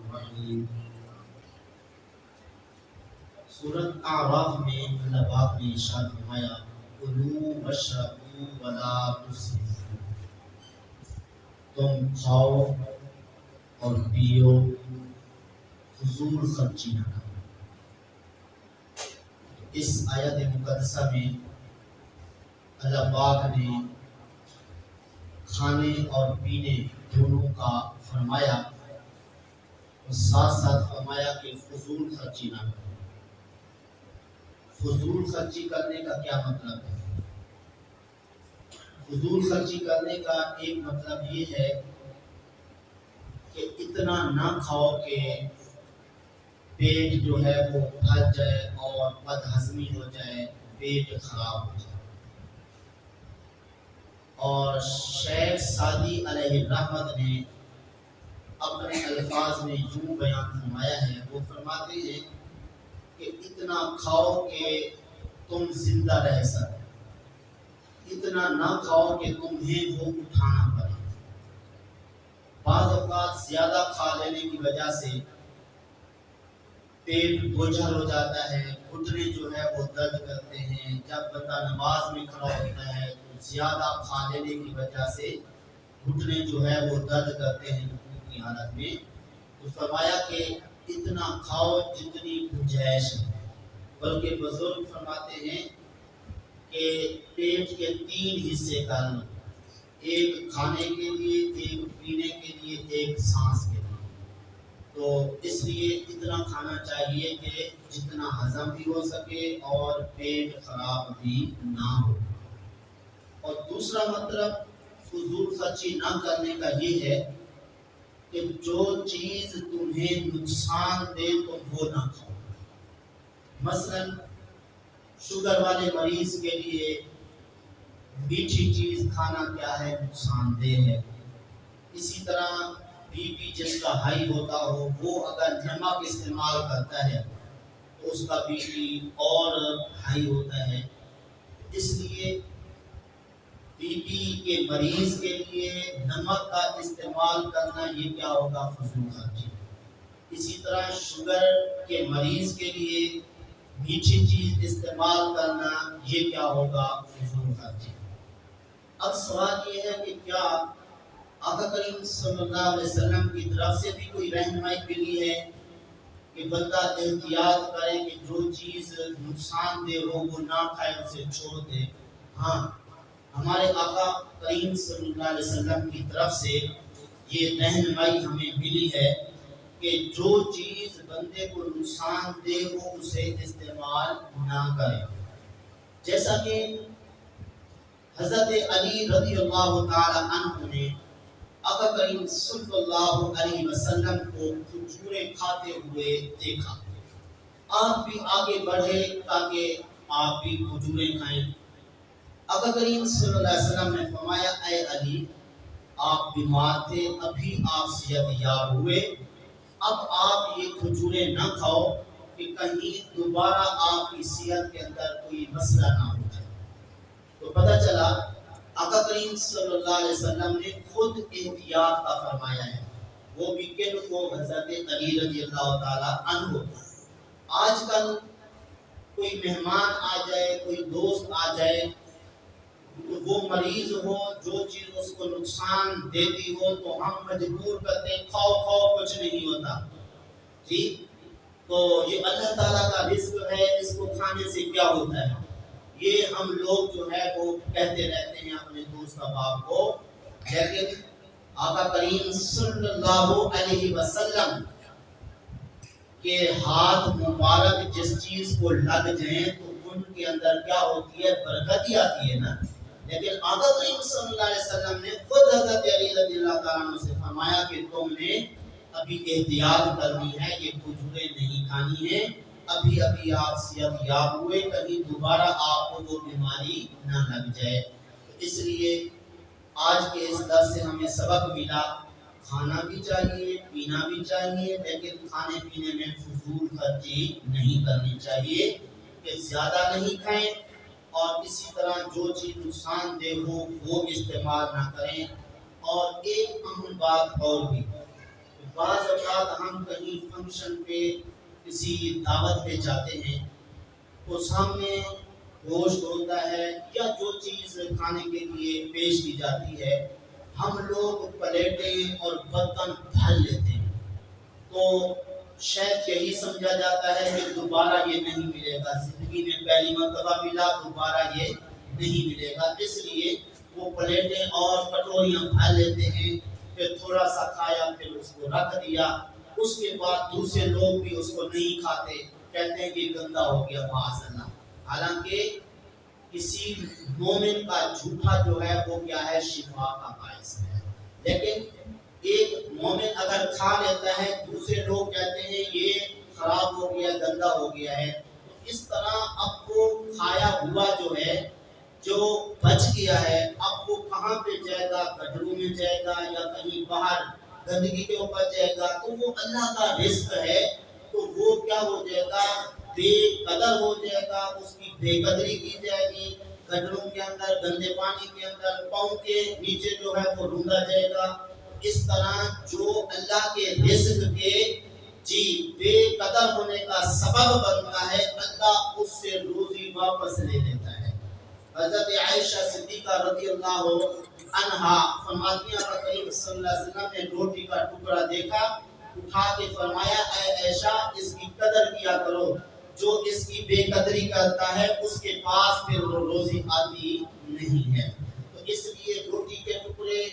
الرحیم۔ سورۃ اعراف میں اللہ پاک نے ارشاد فرمایا کلوا واشربوا ولا تسرفوا، تم کھاؤ اور پیو، فضول خرچی نہ کرو۔ اس آیت مقدسہ میں اللہ پاک نے کھانے اور پینے دونوں کا فرمایا اور ساتھ ساتھ فرمایا کہ فضول خرچی نہ کرو۔ فضول خرچی کرنے کا کیا مطلب ہے؟ فضول خرچی کرنے کا ایک مطلب یہ ہے کہ اتنا نہ کھاؤ کہ پیٹ جو ہے وہ پھٹ جائے اور بد ہضمی ہو جائے، پیٹ خراب ہو جائے۔ اور شیخ سعدی علیہ الرحمت نے اپنے الفاظ میں یوں بیان فرمایا ہے، وہ فرماتے ہیں کہ اتنا کھاؤ کہ تم زندہ رہ سکو، اتنا نہ کھاؤ کہ تمہیں وہ اٹھانا پڑے۔ بعض اوقات زیادہ کھا لینے کی وجہ سے پیٹ بوجھل ہو جاتا ہے، گھٹنے جو ہے وہ درد کرتے ہیں۔ جب بندہ نماز میں کھڑا ہوتا ہے تو زیادہ کھا لینے کی وجہ سے گھٹنے جو ہے وہ درد کرتے ہیں رکوع کی حالت میں۔ تو فرمایا کہ اتنا کھاؤ جتنی گنجائش ہے، بلکہ بزرگ فرماتے ہیں کہ پیٹ کے 3 حصے کر لو، ایک کھانے کے لیے، ایک پینے کے لیے، ایک سانس کے لیے۔ تو اس لیے اتنا کھانا چاہیے کہ جتنا ہضم بھی ہو سکے اور پیٹ خراب بھی نہ ہو۔ اور دوسرا مطلب فضول خرچی نہ کرنے کا یہ ہے کہ جو چیز تمہیں نقصان دے تم وہ نہ کھاؤ۔ مثلا شوگر والے مریض کے لیے میٹھی چیز کھانا کیا ہے؟ نقصان دہ ہے۔ اسی طرح بی پی جس کا ہائی ہوتا ہو وہ اگر نمک استعمال کرتا ہے تو اس کا بی پی اور ہائی ہوتا ہے۔ اس لیے بی پی کے مریض کے لیے نمک کا استعمال کرنا یہ کیا ہوگا؟ فضول خرچی۔ اسی طرح شوگر کے مریض کے لیے میٹھی چیز استعمال کرنا یہ کیا ہوگا؟ فضول خرچی۔ اب سوال یہ ہے کہ کیا آقا کریم صلی اللہ علیہ وسلم کی طرف سے بھی کوئی رہنمائی ملی ہے کہ بندہ احتیاط کرے کہ جو چیز نقصان دہ ہو وہ نہ کھائے، اسے چھوڑ دے؟ ہاں، ہمارے آقا کریم صلی اللہ علیہ وسلم کی طرف سے یہ رہنمائی ہمیں ملی ہے کہ جو چیز بندے کو نقصان دے وہ اسے استعمال نہ کرے۔ جیسا کہ حضرت علی رضی اللہ تعالی عنہ نے آقا کریم صلی اللہ علیہ وسلم کو کھجوریں کھاتے ہوئے دیکھا، آپ بھی آگے بڑھے تاکہ آپ بھی کھجوریں کھائیں۔ آقا کریم صلی اللہ علیہ وسلم نے فرمایا اے علی، آپ بیمار تھے، ابھی آپ صحت یاب ہوئے، اب آپ یہ کھجوریں نہ کھاؤ کہ کہیں دوبارہ آپ کی صحت کے اندر کوئی مسئلہ نہ ہو جائے۔ تو پتہ چلا آقا کریم صلی اللہ علیہ وسلم نے خود احتیاط کا فرمایا ہے، وہ بھی کن کو؟ حضرت علی رضی اللہ تعالی عنہ۔ آج کل کوئی مہمان آ جائے، کوئی دوست آ جائے، وہ مریض ہو، جو چیز اس کو نقصان دیتی ہو تو ہم مجبور کرتے ہیں کھاؤ کھاؤ، کچھ نہیں ہوتا جی۔ تو یہ اللہ تعالیٰ کا رزق ہے، اس کو کھانے سے کیا ہوتا ہے؟ یہ ہم لوگ جو ہے وہ کہتے رہتے ہیں اپنے دوست احباب کو، لیکن آقا کریم صلی اللہ علیہ وسلم کے ہاتھ مبارک جس چیز کو لگ جائیں تو ان کے اندر کیا ہوتی ہے؟ برکت ہی آتی ہے نا۔ لیکن آقا کریم صلی اللہ علیہ وسلم نے خود حضرت علی رضی اللہ تعالیٰ عنہ سے فرمایا کہ تم نے ابھی احتیاط کرنی ہے، یہ کھجوریں نہیں کھانی ہے، ابھی ابھی آپ صحت یاب ہوئے، کہیں دوبارہ آپ کو وہ بیماری نہ لگ جائے۔ اس لیے آج کے اس درس سے ہمیں سبق ملا، کھانا بھی چاہیے، پینا بھی چاہیے، لیکن کھانے پینے میں فضول خرچی نہیں کرنی چاہیے کہ زیادہ نہیں کھائیں، اور اسی طرح جو چیز نقصان دہ ہو وہ استعمال نہ کریں۔ اور ایک اہم بات اور بھی، بعض اوقات ہم کہیں فنکشن پہ کسی دعوت پہ جاتے ہیں تو سامنے گوشت ہوتا ہے یا جو چیز کھانے کے لیے پیش کی جاتی ہے، ہم لوگ پلیٹیں اور برتن بھر لیتے ہیں، تو شاید یہی سمجھا جاتا ہے کہ دوبارہ یہ نہیں ملے گا، زندگی میں پہلی مرتبہ ملا، دوبارہ یہ نہیں ملے گا، اس لیے وہ پلیٹیں اور کٹوریاں بھر لیتے ہیں، پھر تھوڑا سا کھایا، پھر اس کو رکھ دیا، اس کے بعد دوسرے لوگ بھی اس کو نہیں کھاتے، کہتے ہیں کہ گندا ہو گیا معاذ اللہ۔ حالانکہ کسی مومن کا جھوٹا جو ہے وہ کیا ہے، شفا کا باعث ہے، لیکن ایک مومن اگر کھا لیتا ہے، دوسرے لوگ کہتے ہیں یہ خراب ہو گیا، گندا ہو گیا ہے، تو اس طرح اب وہ کھایا ہوا جو ہے، جو بچ گیا ہے، اب وہ کہاں پہ جائے گا، گٹروں میں جائے گا یا کہیں باہر گندگی کے اوپر جائے گا، تو وہ اللہ کا رزق ہے، تو وہ کیا ہو جائے گا، بے قدر ہو جائے گا، اس کی بے قدری کی جائے گی، گٹروں کے اندر، گندے پانی کے اندر، پاؤں کے نیچے جو ہے وہ روندا جائے گا۔ اس طرح جو اللہ کے رزق کے بے قدر ہونے کا سبب بنتا ہے، اللہ اس سے روزی واپس لے لیتا ہے۔ حضرت عائشہ صدیقہ رضی اللہ عنہا فرماتی ہیں کہ کریم صلی اللہ علیہ وسلم نے روٹی کا ٹکڑا دیکھا، اٹھا کے فرمایا اے عائشہ اس کی قدر کیا کرو، جو اس کی بے قدری کرتا ہے اس کے پاس پھر وہ روزی آتی نہیں ہے۔ تو اس لیے روٹی کے ٹکڑے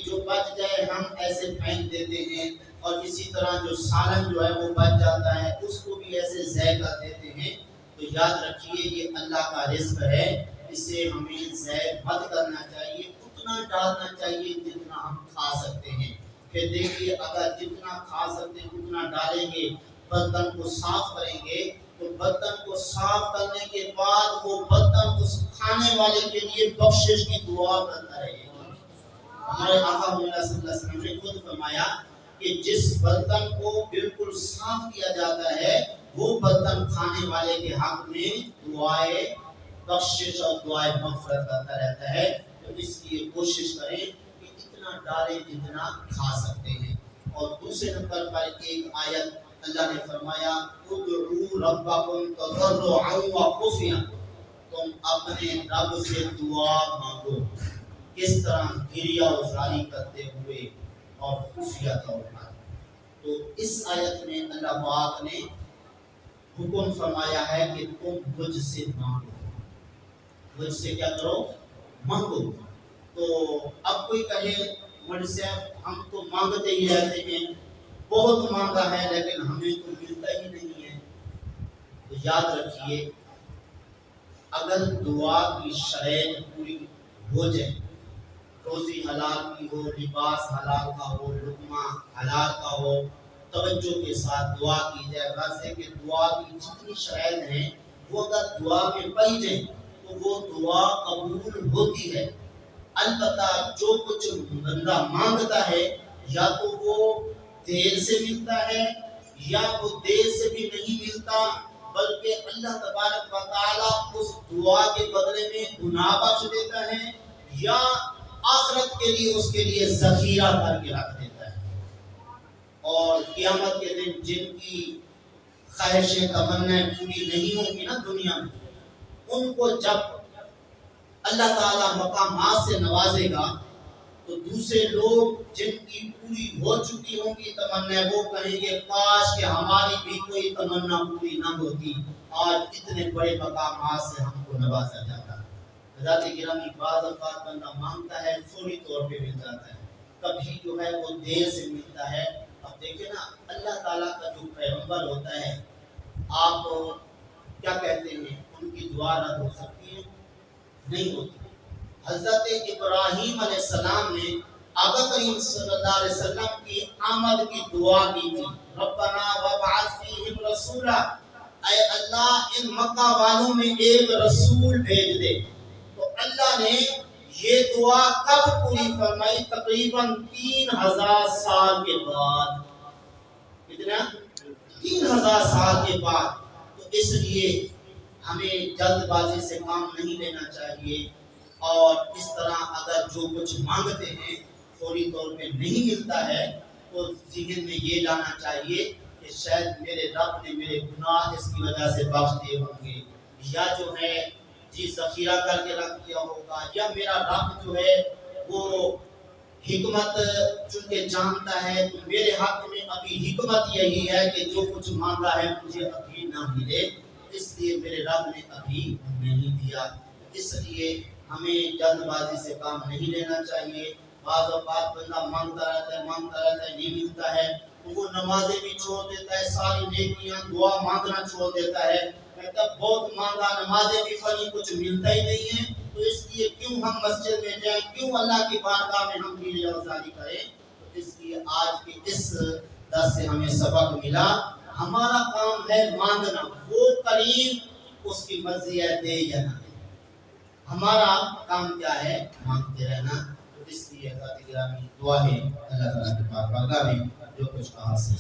جو بچ جائے ہم ایسے پھینک دیتے ہیں، اور اسی طرح جو سالن جو ہے وہ بچ جاتا ہے اس کو بھی ایسے ضائع کر دیتے ہیں۔ تو یاد رکھیے یہ اللہ کا رزق ہے، اسے ہمیں ضائع مت کرنا چاہیے، اتنا ڈالنا چاہیے جتنا ہم کھا سکتے ہیں۔ پھر دیکھیے اگر جتنا کھا سکتے ہیں اتنا ڈالیں گے، برتن کو صاف کریں گے، تو برتن کو صاف کرنے کے بعد وہ برتن اس کھانے والے کے لیے بخشش کی دعا کرتا رہے گا۔ ہمارے آقا مولا صلی اللہ علیہ وسلم نے خود فرمایا کہ جس برتن کو بالکل صاف کیا جاتا ہے وہ برتن کھانے والے کے حق میں دعائے بخشش اور دعائے مغفرت کرتا رہتا ہے۔ تو اس لیے کوشش کریں کہ اتنا ڈالیں جتنا کھا سکتے ہیں۔ اور دوسرے نمبر پر ایک آیت اللہ نے فرمایا ادعوا ربکم تضرعا وخفیا، تم اپنے رب سے دعا مانگو، کس طرح گریہ وزاری کرتے ہوئے اور خفیہ طور پر۔ تو اس آیت میں اللہ پاک نے حکم فرمایا ہے کہ تم مجھ سے مانگو، مجھ سے کیا کرو، مانگو۔ تو اب کوئی کہے مجھ سے ہم تو مانگتے ہی رہتے ہیں، بہت مانگا ہے لیکن ہمیں تو ملتا ہی نہیں ہے۔ تو یاد رکھیے اگر دعا کی شرائط پوری ہو جائے، روزی حلال کی ہو، لباس حلال کا ہو، لقمہ حلال کا ہو، توجہ کے ساتھ دعا کی جائے، ویسے کہ دعا کی جتنی شرائط ہیں وہ اگر دعا میں پائی جائیں تو وہ دعا قبول ہوتی ہے۔ البتہ جو کچھ بندہ مانگتا ہے یا تو وہ دیر سے ملتا ہے یا وہ دیر سے بھی نہیں ملتا، بلکہ اللہ تبارک و تعالیٰ اس دعا کے بدلے میں گناہ بخش دیتا ہے یا آخرت کے لیے اس کے لیے ذخیرہ کر کے رکھ دیتا ہے۔ اور قیامت کے دن جن کی خواہشیں تمنائیں پوری نہیں ہوں گی نا دنیا میں، ان کو جب اللہ تعالیٰ مقامات سے نوازے گا تو دوسرے لوگ جن کی پوری ہو چکی ہوں گی تمنا، وہ کہیں گے کاش کہ ہماری بھی کوئی تمنا پوری نہ ہوتی، آج اتنے بڑے مقامات سے ہم کو نوازا جاتا۔ حضرات گرامی بعض اوقات بندہ مانگتا ہے فوری طور پہ مل جاتا ہے، کبھی جو ہے وہ دیر سے ملتا ہے۔ اب دیکھیں نا اللہ تعالیٰ کا جو پیغمبر ہوتا ہے، آپ کیا کہتے ہیں ان کی دعا رد ہو سکتی ہے؟ نہیں ہوتی۔ حضرت ابراہیم علیہ السلام نے آقا کریم صلی اللہ علیہ وسلم کی آمد کی دعا کی تھی، ربنا وابعث فیہم رسولا، اے اللہ ان مکہ والوں میں ایک رسول بھیج دے۔ تو اللہ نے یہ دعا کب پوری فرمائی؟ تقریباً 3000 سال کے بعد۔ کتنا؟ 3000 سال کے بعد۔ تو اس لیے ہمیں جلد بازی سے کام نہیں لینا چاہیے، اور اس طرح اگر جو کچھ مانگتے ہیں فوری طور پہ نہیں ملتا ہے تو ذہن میں یہ لانا چاہیے کہ شاید میرے رب نے میرے گناہ اس کی وجہ سے بخش دیے ہوں گے، یا جو ہے جی ذخیرہ کر کے رکھ دیا ہوگا، یا میرا رب جو ہے وہ حکمت چونکہ جانتا ہے تو میرے حق میں ابھی حکمت یہی ہے کہ جو کچھ مانگا ہے مجھے ابھی نہ ملے، اس لیے میرے رب نے ابھی نہیں دیا۔ اس لیے ہمیں جلد بازی سے کام نہیں لینا چاہیے۔ بعض اوقات بندہ مانگتا رہتا ہے نہیں ملتا ہے تو وہ نمازیں بھی چھوڑ دیتا ہے، ساری نیکیاں دعا مانگنا چھوڑ دیتا ہے، کہتا بہت مانگا نمازیں بھی پڑھی کچھ ملتا ہی نہیں ہے، تو اس لیے کیوں ہم مسجد میں جائیں، کیوں اللہ کی بارگاہ میں ہم بھی ریاضاری کریں۔ تو اس لیے آج کے اس درس سے ہمیں سبق ملا، ہمارا کام ہے مانگنا، وہ کریم اس کی مرضی ہے دے یا نہ دے، ہمارا کام کیا ہے مانگتے رہنا۔ تو اس لیے ذات گرامی دعا ہے اللہ تعالیٰ کے پاک بارگاہ میں جو کچھ کہا سے